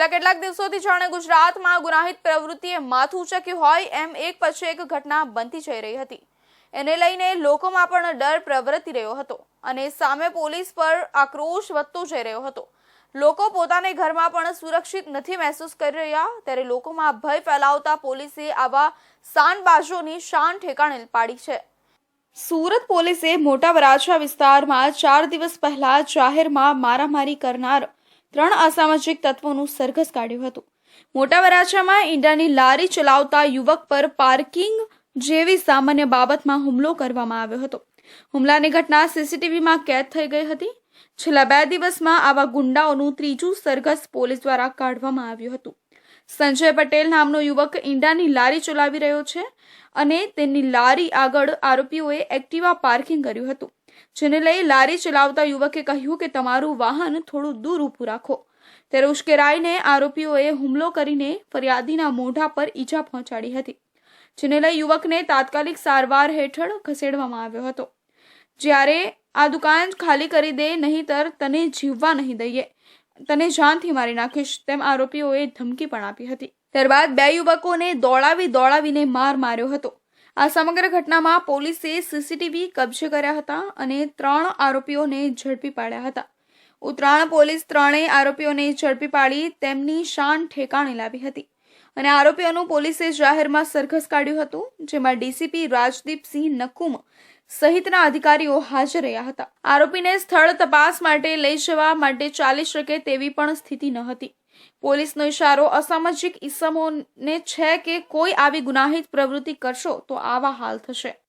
છેલ્લા કેટલાક દિવસોથી જાણે ગુજરાતમાં ગુનાહિત પ્રવૃત્તિએ માથું ઉંચક્યું હોય એમ એક પછી એક ઘટના બનતી જઈ રહી હતી। એને લઈને લોકોમાં પણ ડર પ્રવર્તી રહ્યો હતો અને સામે પોલીસ પર આક્રોશ વધતો જઈ રહ્યો હતો। લોકો પોતાને ઘરમાં પણ સુરક્ષિત નથી મહેસૂસ કરી રહ્યા, ત્યારે લોકોમાં ભય ફેલાવતા પોલીસે આવા શાનબાજોની શાન ઠેકાણે પાડી છે। સુરત પોલીસે મોટા વરાછા વિસ્તારમાં 4 દિવસ પહેલા જાહેરમાં મારામારી કરનાર 3 અસામાજિક તત્વોનું સરઘસ કાઢ્યું હતું। મોટા વરાછામાં ઈંડાની લારી ચલાવતા યુવક પર પાર્કિંગ જેવી સામાન્ય બાબતમાં હુમલો કરવામાં આવ્યો હતો। હુમલાની ઘટના સીસીટીવીમાં કેદ થઈ ગઈ હતી। છેલ્લા 2 દિવસમાં આવા ગુંડાઓનું ત્રીજું સરઘસ પોલીસ દ્વારા કાઢવામાં આવ્યું હતું। સંજય પટેલ નામનો યુવક ઈંડાની લારી ચલાવી રહ્યો છે અને તેની લારી આગળ આરોપીઓએ એક્ટિવા પાર્કિંગ કર્યું હતું, જેને લઈ લારી ચલાવતા યુવકે કહ્યું કે તમારું વાહન થોડું દૂર ઊભું રાખો। ત્યારે ઉશ્કેરાઈને આરોપીઓએ હુમલો કરીને ફરિયાદીના મોઢા પર ઈજા પહોંચાડી હતી, જેને લઈ યુવકને તાત્કાલિક સારવાર હેઠળ ખસેડવામાં આવ્યો હતો। જ્યારે આ દુકાન ખાલી કરી દે નહીંતર તને જીવવા નહીં દઈએ, તને જાનથી મારી નાખીશ તેમ આરોપીઓએ ધમકી પણ આપી હતી। ત્યારબાદ 2 યુવકોને દોડાવીને માર માર્યો હતો। આ સમગ્ર ઘટનામાં પોલીસે સીસીટીવી કબજે કર્યા હતા અને 3 આરોપીઓને ઝડપી પાડ્યા હતા। ઉત્તરાયણ પોલીસ 3 આરોપીઓને ઝડપી પાડી તેમની શાન ઠેકાણે લાવી હતી અને આરોપીઓનું પોલીસે જાહેરમાં સરઘસ કાઢ્યું હતું, જેમાં ડીસીપી રાજદીપસિંહ નકુમ સહિતના અધિકારીઓ હાજર રહ્યા હતા। આરોપીને સ્થળ તપાસ માટે લઈ જવા માટે ચાલી શકે તેવી પણ સ્થિતિ ન હતી। પોલીસનો ઇશારો અસામાજિક ઇસમોને છે કે કોઈ આવી ગુનાહિત પ્રવૃત્તિ કરશો તો આવા હાલ થશે।